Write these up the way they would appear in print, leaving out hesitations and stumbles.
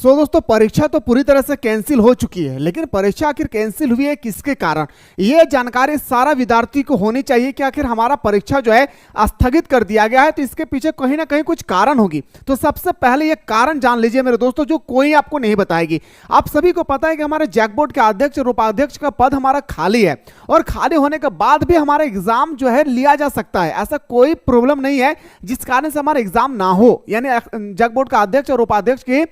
सो दोस्तों, परीक्षा तो पूरी तरह से कैंसिल हो चुकी है, लेकिन परीक्षा आखिर कैंसिल हुई है किसके कारण, ये जानकारी सारा विद्यार्थी को होनी चाहिए कि आखिर हमारा परीक्षा जो है स्थगित कर दिया गया है, तो इसके पीछे कहीं ना कहीं कुछ कारण होगी। तो सबसे पहले ये कारण जान लीजिए मेरे दोस्तों, जो कोई आपको नहीं बताएगी। आप सभी को पता है कि हमारे जैक बोर्ड के अध्यक्ष और उपाध्यक्ष का पद हमारा खाली है, और खाली होने के बाद भी हमारा एग्जाम जो है लिया जा सकता है। ऐसा कोई प्रॉब्लम नहीं है जिस कारण से हमारा एग्जाम ना हो, यानी जैक बोर्ड का अध्यक्ष और उपाध्यक्ष की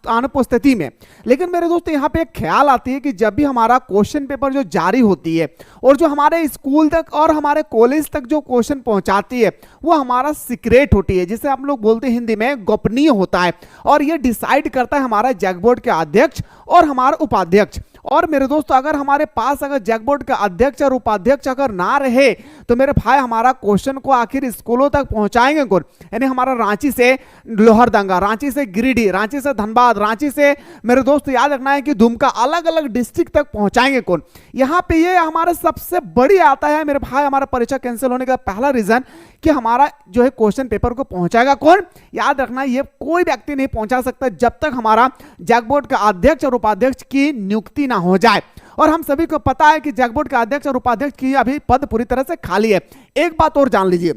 अनुपस्थिति में। लेकिन मेरे दोस्तों, यहाँ पे एक ख्याल आती है कि जब भी हमारा क्वेश्चन पेपर जो जारी होती है और जो हमारे स्कूल तक और हमारे कॉलेज तक जो क्वेश्चन पहुंचाती है वो हमारा सीक्रेट होती है, जिसे हम लोग बोलते हैं हिंदी में गोपनीय होता है, और ये डिसाइड करता है हमारा जैक बोर्ड के अध्यक्ष और हमारा उपाध्यक्ष। और मेरे दोस्तों, अगर हमारे पास अगर जैक बोर्ड का अध्यक्ष और उपाध्यक्ष अगर ना रहे तो मेरे भाई हमारा क्वेश्चन को आखिर स्कूलों तक पहुंचाएंगे कौन, यानी हमारा रांची से लोहरदंगा, रांची से गिरिडीह, रांची से धनबाद, रांची से मेरे दोस्त याद रखना है कि दुमका, अलग अलग डिस्ट्रिक्ट तक पहुंचाएंगे कौन। यहाँ पे ये हमारा सबसे बड़ी आता है मेरे भाई, हमारा परीक्षा कैंसिल होने का पहला रीजन कि हमारा जो है क्वेश्चन पेपर को पहुंचाएगा कौन। याद रखना, ये कोई व्यक्ति नहीं पहुंचा सकता जब तक हमारा जैक बोर्ड का अध्यक्ष और उपाध्यक्ष की नियुक्ति ना हो जाए। और हम सभी को पता है कि जैक बोर्ड का अध्यक्ष और उपाध्यक्ष की अभी पद पूरी तरह से खाली है। एक बात और जान लीजिए,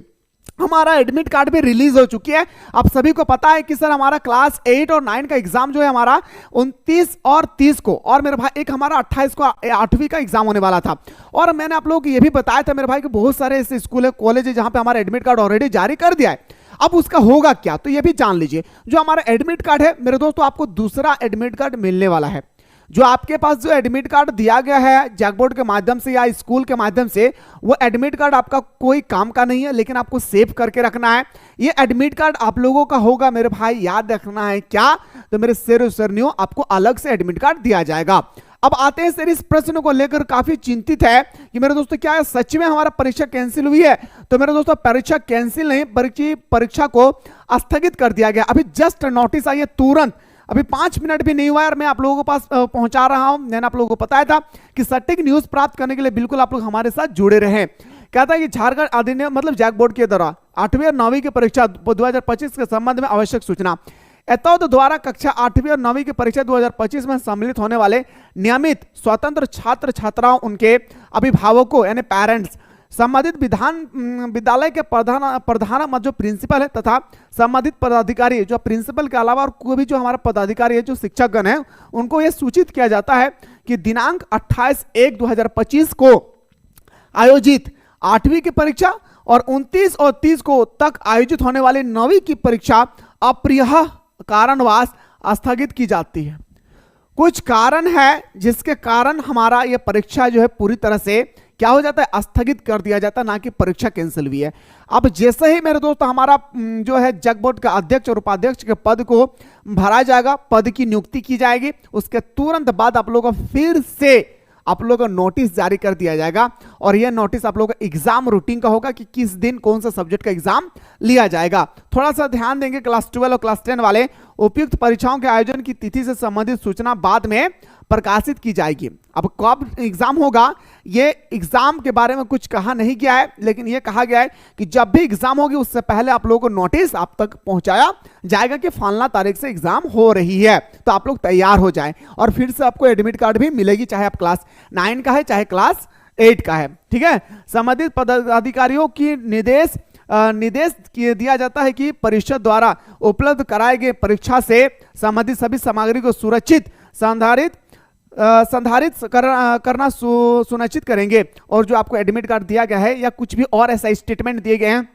हमारा एडमिट कार्ड भी रिलीज हो चुकी है। आप सभी को पता है कि सर हमारा क्लास 8 और 9 का एग्जाम जो है हमारा 29 और 30 को, और मेरे भाई एक हमारा 28 को 8वीं का एग्जाम होने वाला था। और मैंने आप लोगों को यह भी बताया था मेरे भाई कि बहुत सारे ऐसे स्कूल है, कॉलेज है जहां पे हमारा एडमिट कार्ड ऑलरेडी जारी कर दिया है। अब उसका होगा क्या, तो ये भी जान लीजिए। जो हमारा एडमिट कार्ड है मेरे दोस्तों, आपको दूसरा एडमिट कार्ड मिलने वाला है। जो आपके पास जो एडमिट कार्ड दिया गया है जैक बोर्ड के माध्यम से या स्कूल के माध्यम से, वो एडमिट कार्ड आपका कोई काम का नहीं है, लेकिन आपको सेव करके रखना है। ये एडमिट कार्ड आप लोगों का होगा मेरे भाई, याद रखना है क्या, तो मेरे शेरों आपको अलग से एडमिट कार्ड दिया जाएगा। अब आते हैं सर, इस प्रश्न को लेकर काफी चिंतित है कि मेरे दोस्तों क्या है सच में हमारा परीक्षा कैंसिल हुई है। तो मेरे दोस्तों, परीक्षा कैंसिल नहीं, परीक्षा को स्थगित कर दिया गया। अभी जस्ट नोटिस आई है, तुरंत, अभी 5 मिनट भी नहीं हुआ है और मैं आप लोगों के पास पहुंचा रहा हूं। मैंने आप लोगों को बताया था कि सटीक न्यूज प्राप्त करने के लिए बिल्कुल आप लोग हमारे साथ जुड़े रहें। कहता है कि झारखंड अधिनियम मतलब जैक बोर्ड के द्वारा 8वीं और 9वीं की परीक्षा 2025 के संबंध में आवश्यक सूचना। एतौद द्वारा कक्षा 8वीं और 9वीं की परीक्षा 2025 में सम्मिलित होने वाले नियमित स्वतंत्र छात्र छात्राओं, उनके अभिभावकों यानी पेरेंट्स, संबंधित विद्यालय के प्रधान जो प्रिंसिपल है तथा संबंधित पदाधिकारी, जो प्रिंसिपल के अलावा और कोई भी जो हमारा पदाधिकारी है, जो शिक्षकगण है, उनको यह सूचित किया जाता है कि दिनांक 28/1/2025 को आयोजित 8वीं की परीक्षा और 29 और 30 को तक आयोजित होने वाली 9वीं की परीक्षा अप्रिय कारणवश स्थगित की जाती है। कुछ कारण है जिसके कारण हमारा यह परीक्षा जो है पूरी तरह से क्या हो जाता है, स्थगित कर दिया जाता है, ना कि परीक्षा कैंसिल हुई है। अब जैसे ही मेरे दोस्त हमारा जो है जैक बोर्ड का अध्यक्ष और उपाध्यक्ष के पद को भरा जाएगा, पद की नियुक्ति की जाएगी, उसके तुरंत बाद आप लोगों को फिर से आप लोगों को नोटिस जारी कर दिया जाएगा। और यह नोटिस आप लोगों का एग्जाम रूटीन का होगा कि किस दिन कौन सा सब्जेक्ट का एग्जाम लिया जाएगा। थोड़ा सा ध्यान देंगे, क्लास 12 और क्लास 10 वाले, उपयुक्त परीक्षाओं के आयोजन की तिथि से संबंधित सूचना बाद में प्रकाशित की जाएगी। अब कब एग्जाम होगा, ये एग्जाम के बारे में कुछ कहा नहीं गया है, लेकिन ये कहा गया है कि जब भी एग्जाम होगी उससे पहले आप लोगों को नोटिस आप तक पहुंचाया जाएगा कि फलाना तारीख से एग्जाम हो रही है, तो आप लोग तैयार हो जाएं। और फिर से आपको एडमिट कार्ड भी मिलेगी, चाहे आप क्लास 9 का है चाहे क्लास 8 का है, ठीक है। संबंधित पदाधिकारियों की निर्देश दिया जाता है कि परिषद द्वारा उपलब्ध कराए गए परीक्षा से संबंधित सभी सामग्री को सुरक्षित संधारित करना सुनिश्चित करेंगे। और जो आपको एडमिट कार्ड दिया गया है या कुछ भी और ऐसा स्टेटमेंट दिए गए हैं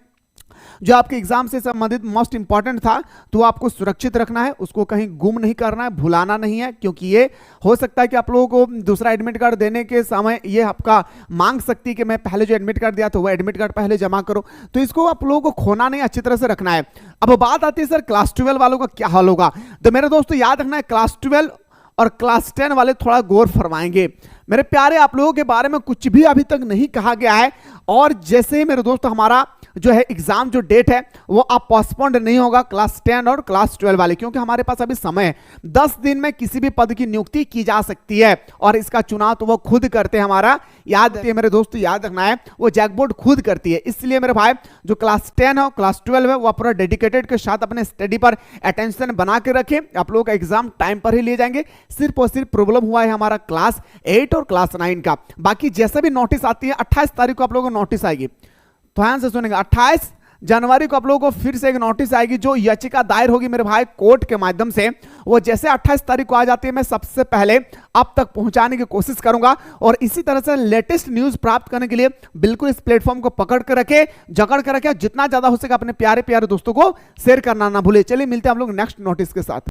जो आपके एग्जाम से संबंधित मोस्ट इंपॉर्टेंट था, तो आपको सुरक्षित रखना है, उसको कहीं गुम नहीं करना है, भुलाना नहीं है, क्योंकि ये हो सकता है कि आप लोगों को दूसरा एडमिट कार्ड देने के समय ये आपका मांग सकती है कि मैं पहले जो एडमिट कार्ड दिया था वो एडमिट कार्ड पहले जमा करो, तो इसको आप लोगों को खोना नहीं, अच्छी तरह से रखना है। अब बात आती है सर क्लास 12 वालों का क्या हाल होगा। तो मेरे दोस्तों याद रखना है, क्लास 12 और क्लास 10 वाले थोड़ा गौर फरमाएंगे। मेरे प्यारे, आप लोगों के बारे में कुछ भी अभी तक नहीं कहा गया है। और जैसे ही मेरे दोस्त हमारा जो है एग्जाम जो डेट है वो अब पोस्टपोन्ड नहीं होगा क्लास 10 और क्लास 12 वाले, क्योंकि हमारे पास अभी समय है। 10 दिन में किसी भी पद की नियुक्ति की जा सकती है और इसका चुनाव तो वो खुद करते हैं। हमारा याद है मेरे दोस्त, याद रखना है, वो जैक बोर्ड खुद करती है। इसलिए मेरे भाई जो क्लास 10 है क्लास 12 है वो पूरा डेडिकेटेड के साथ अपने स्टडी पर अटेंशन बना के रखें। आप लोगों का एग्जाम टाइम पर ही ले जाएंगे। सिर्फ और सिर्फ प्रॉब्लम हुआ है हमारा क्लास 8 और क्लास 9 का। बाकी जैसे भी नोटिस आती है 28 तारीख को आप लोगों को नोटिस आएगी, तो ध्यान से सुनेंगे। 28 जनवरी को आप लोगों को फिर से एक नोटिस आएगी जो याचिका दायर होगी मेरे भाई कोर्ट के माध्यम से। वो जैसे 28 तारीख को आ जाती है मैं सबसे पहले अब तक पहुंचाने की कोशिश करूंगा। और इसी तरह से लेटेस्ट न्यूज प्राप्त करने के लिए बिल्कुल इस प्लेटफॉर्म को पकड़ कर रखे, जकड़ कर रखे, जितना ज्यादा हो सके अपने प्यारे प्यारे दोस्तों को शेयर करना ना भूले। चलिए मिलते हैं हम लोग नेक्स्ट नोटिस के साथ।